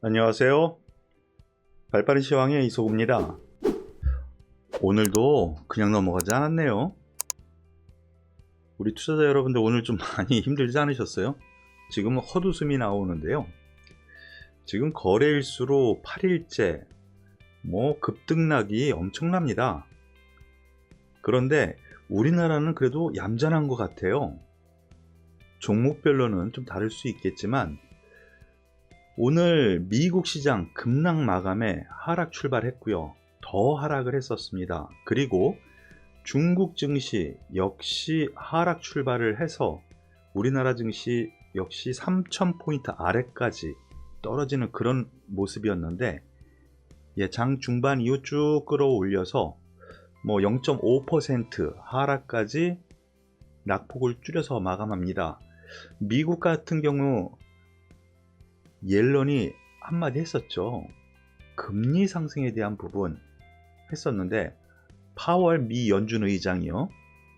안녕하세요. 발빠른 시황의 이소구입니다. 오늘도 그냥 넘어가지 않았네요. 우리 투자자 여러분들 오늘 좀 많이 힘들지 않으셨어요? 지금은 헛웃음이 나오는데요. 지금 거래일수로 8일째 급등락이 엄청납니다. 그런데 우리나라는 그래도 얌전한 것 같아요. 종목별로는 좀 다를 수 있겠지만 오늘 미국 시장 급락 마감에 하락 출발했고요. 더 하락을 했었습니다. 그리고 중국 증시 역시 하락 출발을 해서 우리나라 증시 역시 3,000포인트 아래까지 떨어지는 그런 모습이었는데 장 중반 이후 쭉 끌어올려서 0.5% 하락까지 낙폭을 줄여서 마감합니다. 미국 같은 경우 옐런이 한마디 했었죠. 금리 상승에 대한 부분 했었는데 파월 미 연준 의장이요.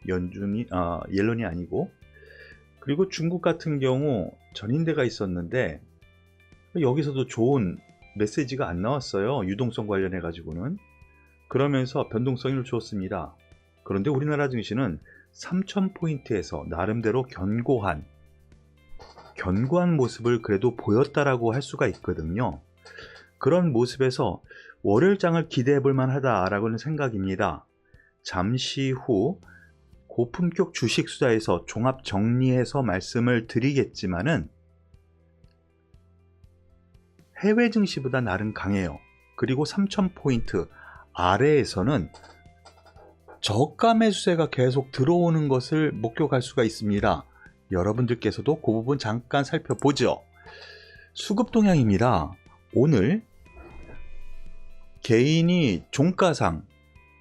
옐런이 아니고, 그리고 중국 같은 경우 전인대가 있었는데 여기서도 좋은 메시지가 안 나왔어요. 유동성 관련해 가지고는. 그러면서 변동성을 줬습니다. 그런데 우리나라 증시는 3,000포인트에서 나름대로 견고한 모습을 그래도 보였다라고 할 수가 있거든요. 그런 모습에서 월요일장을 기대해 볼 만하다라고는 생각입니다. 잠시 후 고품격 주식 수다에서 종합 정리해서 말씀을 드리겠지만은 해외 증시보다 나름 강해요. 그리고 3,000포인트 아래에서는 저가 매수세가 계속 들어오는 것을 목격할 수가 있습니다. 여러분들께서도 그 부분 잠깐 살펴보죠. 수급 동향입니다. 오늘 개인이 종가상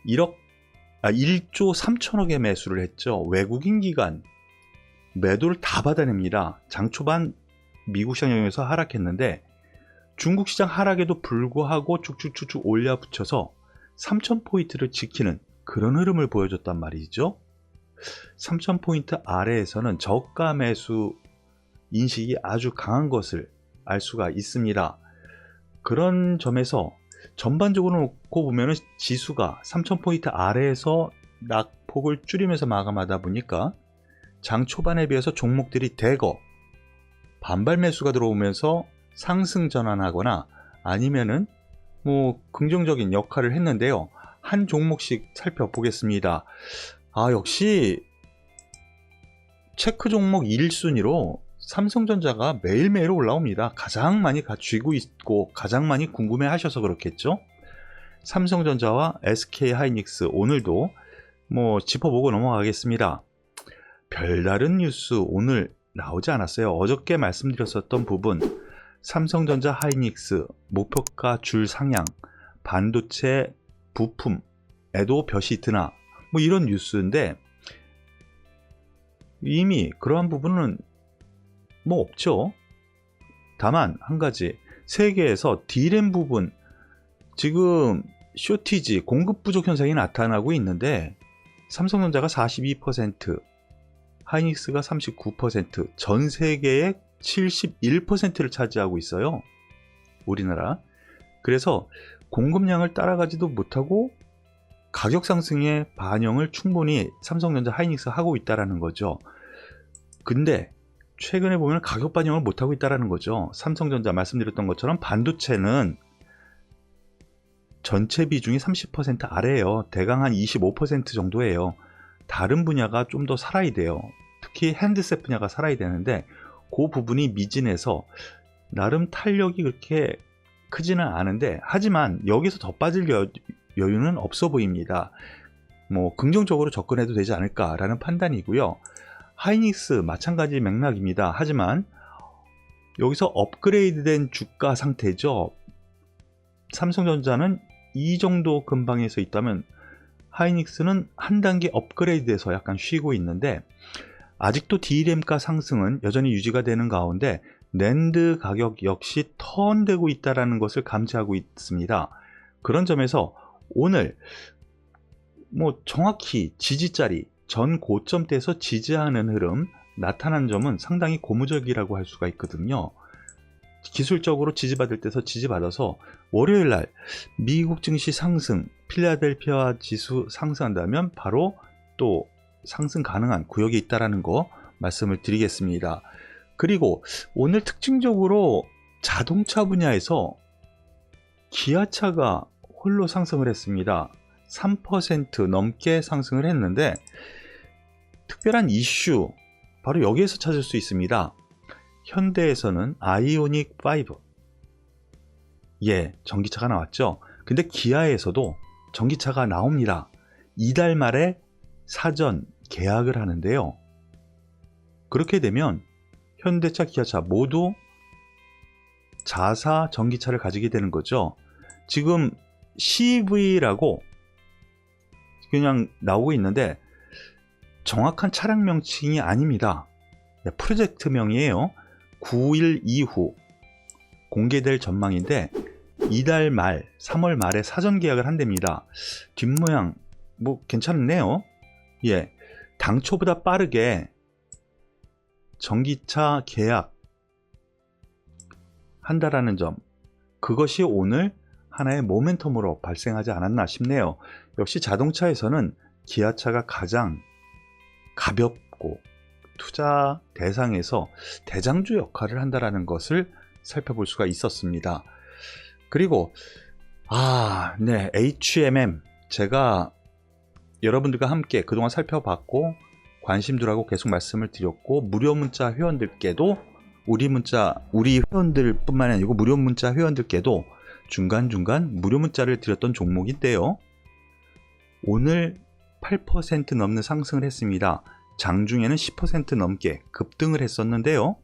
1조 3천억의 매수를 했죠. 외국인 기관 매도를 다 받아냅니다. 장 초반 미국 시장 영역에서 하락했는데 중국 시장 하락에도 불구하고 쭉쭉쭉쭉 올려붙여서 3,000포인트를 지키는 그런 흐름을 보여줬단 말이죠. 3,000포인트 아래에서는 저가 매수 인식이 아주 강한 것을 알 수가 있습니다. 그런 점에서 전반적으로 놓고 보면 지수가 3,000포인트 아래에서 낙폭을 줄이면서 마감하다 보니까 장 초반에 비해서 종목들이 대거 반발 매수가 들어오면서 상승 전환하거나 아니면은 긍정적인 역할을 했는데요. 한 종목씩 살펴보겠습니다. 역시 체크 종목 1순위로 삼성전자가 매일매일 올라옵니다. 가장 많이 쥐고 있고 가장 많이 궁금해 하셔서 그렇겠죠. 삼성전자와 SK하이닉스 오늘도 짚어보고 넘어가겠습니다. 별다른 뉴스 오늘 나오지 않았어요. 어저께 말씀드렸었던 부분, 삼성전자 하이닉스 목표가 줄 상향, 반도체 부품에도 볕이 드나 이런 뉴스인데 이미 그러한 부분은 없죠. 다만 한 가지, 세계에서 D램 부분 지금 쇼티지 공급 부족 현상이 나타나고 있는데 삼성전자가 42%, 하이닉스가 39%, 전 세계의 71%를 차지하고 있어요. 우리나라. 그래서 공급량을 따라가지도 못하고 가격 상승의 반영을 충분히 삼성전자 하이닉스 하고 있다라는 거죠. 근데 최근에 보면 가격 반영을 못하고 있다라는 거죠. 삼성전자 말씀드렸던 것처럼 반도체는 전체 비중이 30% 아래예요. 대강 한 25% 정도예요. 다른 분야가 좀 더 살아야 돼요. 특히 핸드셋 분야가 살아야 되는데 그 부분이 미진해서 나름 탄력이 그렇게 크지는 않은데, 하지만 여기서 더 빠질 여유는 없어 보입니다. 긍정적으로 접근해도 되지 않을까라는 판단이고요. 하이닉스 마찬가지 맥락입니다. 하지만 여기서 업그레이드된 주가 상태죠. 삼성전자는 이 정도 근방에서 있다면 하이닉스는 한 단계 업그레이드돼서 약간 쉬고 있는데, 아직도 D램가 상승은 여전히 유지가 되는 가운데 낸드 가격 역시 턴되고 있다는 것을 감지하고 있습니다. 그런 점에서 오늘 정확히 지지자리 전 고점대에서 지지하는 흐름 나타난 점은 상당히 고무적이라고 할 수가 있거든요. 기술적으로 지지받을 때서 지지받아서 월요일날 미국 증시 상승, 필라델피아 지수 상승한다면 바로 또 상승 가능한 구역이 있다는 거 말씀을 드리겠습니다. 그리고 오늘 특징적으로 자동차 분야에서 기아차가 홀로 상승을 했습니다. 3% 넘게 상승을 했는데 특별한 이슈 바로 여기에서 찾을 수 있습니다. 현대에서는 아이오닉 5 전기차가 나왔죠. 근데 기아에서도 전기차가 나옵니다. 이달 말에 사전 계약을 하는데요. 그렇게 되면 현대차, 기아차 모두 자사 전기차를 가지게 되는 거죠. 지금 CV라고 그냥 나오고 있는데 정확한 차량 명칭이 아닙니다. 프로젝트명이에요. 9일 이후 공개될 전망인데 이달 말 3월 말에 사전 계약을 한답니다. 뒷모양 뭐 괜찮네요. 당초보다 빠르게 전기차 계약 한다라는 점, 그것이 오늘 하나의 모멘텀으로 발생하지 않았나 싶네요. 역시 자동차에서는 기아차가 가장 가볍고 투자 대상에서 대장주 역할을 한다라는 것을 살펴볼 수가 있었습니다. 그리고 HMM 제가 여러분들과 함께 그동안 살펴봤고 관심 두라고 계속 말씀을 드렸고 무료 문자 회원들께도 우리 회원들 뿐만 아니고 무료 문자 회원들께도 중간중간 무료 문자를 드렸던 종목인데요. 오늘 8% 넘는 상승을 했습니다. 장중에는 10% 넘게 급등을 했었는데요.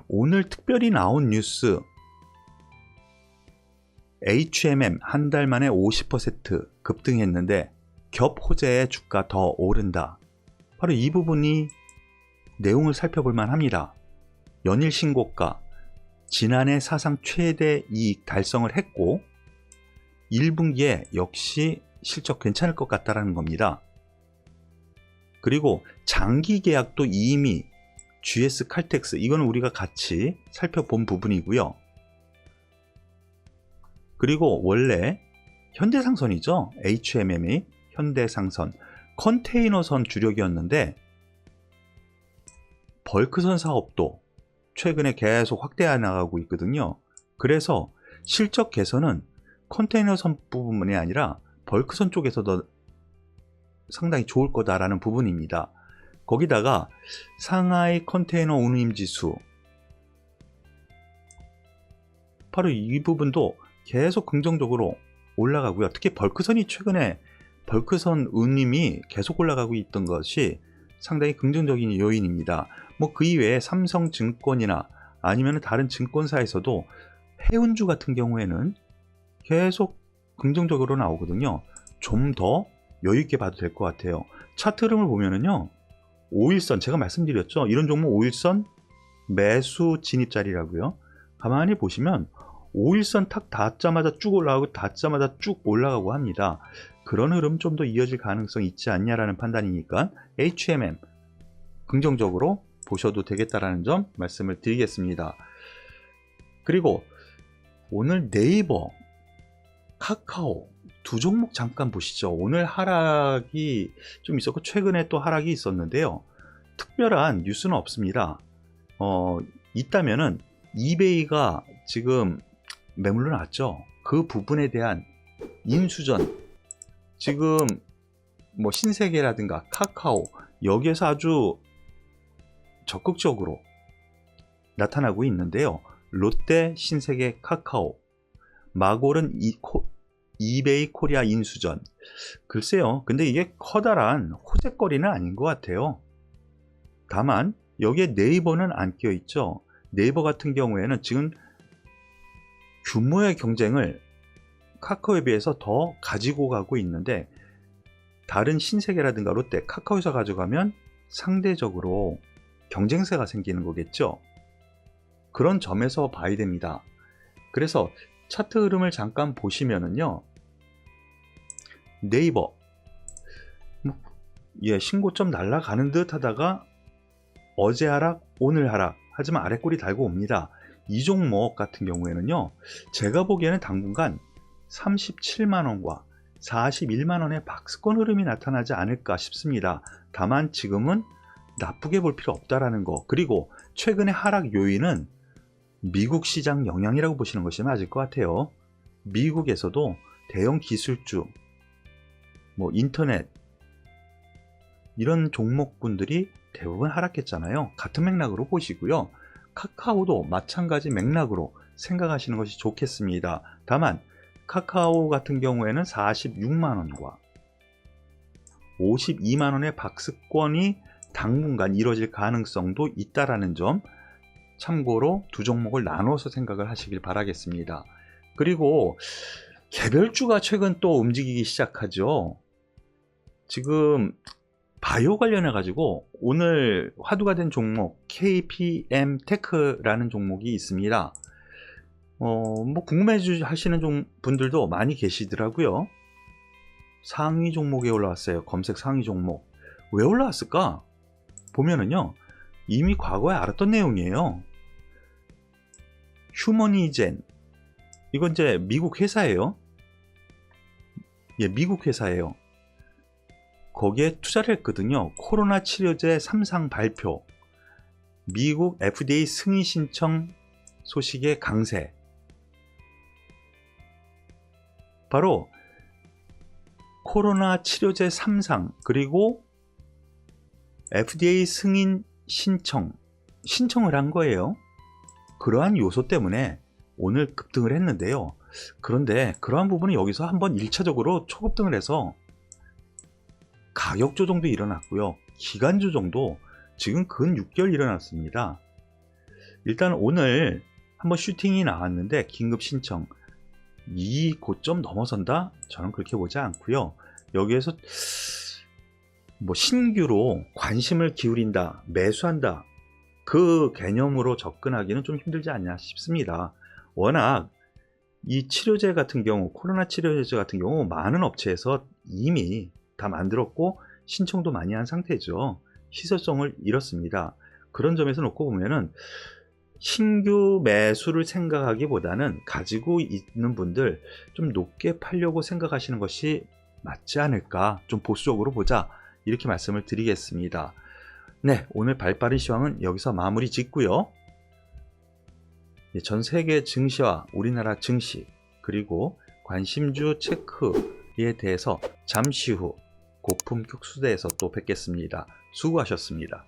오늘 특별히 나온 뉴스 HMM 한 달 만에 50% 급등했는데 겹 호재의 주가 더 오른다. 바로 이 부분이 내용을 살펴볼 만합니다. 연일 신고가, 지난해 사상 최대 이익 달성을 했고 1분기에 역시 실적 괜찮을 것 같다는 겁니다. 그리고 장기 계약도 이미 GS 칼텍스, 이건 우리가 같이 살펴본 부분이고요. 그리고 원래 현대상선이죠. HMM이 현대상선, 컨테이너선 주력이었는데 벌크선 사업도 최근에 계속 확대해 나가고 있거든요. 그래서 실적 개선은 컨테이너선 부분이 아니라 벌크선 쪽에서도 상당히 좋을 거다라는 부분입니다. 거기다가 상하이 컨테이너 운임지수, 바로 이 부분도 계속 긍정적으로 올라가고요. 특히 벌크선이 최근에 벌크선 운임이 계속 올라가고 있던 것이 상당히 긍정적인 요인입니다. 그 이외에 삼성증권이나 아니면 다른 증권사에서도 해운주 같은 경우에는 계속 긍정적으로 나오거든요. 좀 더 여유있게 봐도 될 것 같아요. 차트 흐름을 보면은요, 5일선 제가 말씀드렸죠. 이런 종목 5일선 매수 진입 자리라고요. 가만히 보시면 5일선 탁 닿자마자 쭉 올라가고 닿자마자 쭉 올라가고 합니다. 그런 흐름 좀 더 이어질 가능성이 있지 않냐라는 판단이니까 HMM 긍정적으로 보셔도 되겠다라는 점 말씀을 드리겠습니다. 그리고 오늘 네이버, 카카오 두 종목 잠깐 보시죠. 오늘 하락이 좀 있었고 최근에 또 하락이 있었는데요. 특별한 뉴스는 없습니다. 있다면은 이베이가 지금 매물로 나왔죠. 그 부분에 대한 인수전, 지금 신세계라든가 카카오 여기에서 아주 적극적으로 나타나고 있는데요. 롯데, 신세계, 카카오, 마골은 이베이 코리아 인수전. 글쎄요, 근데 이게 커다란 호재거리는 아닌 것 같아요. 다만 여기에 네이버는 안 끼어 있죠. 네이버 같은 경우에는 지금 규모의 경쟁을 카카오에 비해서 더 가지고 가고 있는데 다른 신세계라든가 롯데, 카카오에서 가져가면 상대적으로 경쟁세가 생기는 거겠죠. 그런 점에서 봐야 됩니다. 그래서 차트 흐름을 잠깐 보시면은요, 네이버 신고점 날아가는 듯 하다가 어제 하락, 오늘 하락, 하지만 아래 꼬리 달고 옵니다. 이 종목 같은 경우에는요, 제가 보기에는 당분간 37만원과 41만원의 박스권 흐름이 나타나지 않을까 싶습니다. 다만 지금은 나쁘게 볼 필요 없다라는 거, 그리고 최근의 하락 요인은 미국 시장 영향이라고 보시는 것이 맞을 것 같아요. 미국에서도 대형 기술주, 인터넷 이런 종목군들이 대부분 하락했잖아요. 같은 맥락으로 보시고요. 카카오도 마찬가지 맥락으로 생각하시는 것이 좋겠습니다. 다만 카카오 같은 경우에는 46만원과 52만원의 박스권이 당분간 이뤄질 가능성도 있다라는 점 참고로 두 종목을 나눠서 생각을 하시길 바라겠습니다. 그리고 개별주가 최근 또 움직이기 시작하죠. 지금 바이오 관련해 가지고 오늘 화두가 된 종목 KPM 테크라는 종목이 있습니다. 궁금해 하시는 분들도 많이 계시더라고요. 상위 종목에 올라왔어요. 검색 상위 종목. 왜 올라왔을까? 보면은요, 이미 과거에 알았던 내용이에요. 휴머니젠, 이건 이제 미국 회사예요. 예, 미국 회사예요. 거기에 투자를 했거든요. 코로나 치료제 3상 발표, 미국 FDA 승인 신청 소식의 강세. 바로 코로나 치료제 3상 그리고 FDA 승인 신청을 한 거예요. 그러한 요소 때문에 오늘 급등을 했는데요. 그런데 그러한 부분은 여기서 한번 1차적으로 초급등을 해서 가격 조정도 일어났고요. 기간 조정도 지금 근 6개월 일어났습니다. 일단 오늘 한번 슈팅이 나왔는데 긴급 신청, 이 고점 넘어선다? 저는 그렇게 보지 않고요. 여기에서 신규로 관심을 기울인다, 매수한다, 그 개념으로 접근하기는 좀 힘들지 않냐 싶습니다. 워낙 이 치료제 같은 경우, 코로나 치료제 같은 경우 많은 업체에서 이미 다 만들었고 신청도 많이 한 상태죠. 희소성을 잃었습니다. 그런 점에서 놓고 보면은 신규 매수를 생각하기보다는 가지고 있는 분들 좀 높게 팔려고 생각하시는 것이 맞지 않을까, 좀 보수적으로 보자, 이렇게 말씀을 드리겠습니다. 네, 오늘 발빠른 시황은 여기서 마무리 짓고요. 전 세계 증시와 우리나라 증시 그리고 관심주 체크에 대해서 잠시 후 고품격 수대에서 또 뵙겠습니다. 수고하셨습니다.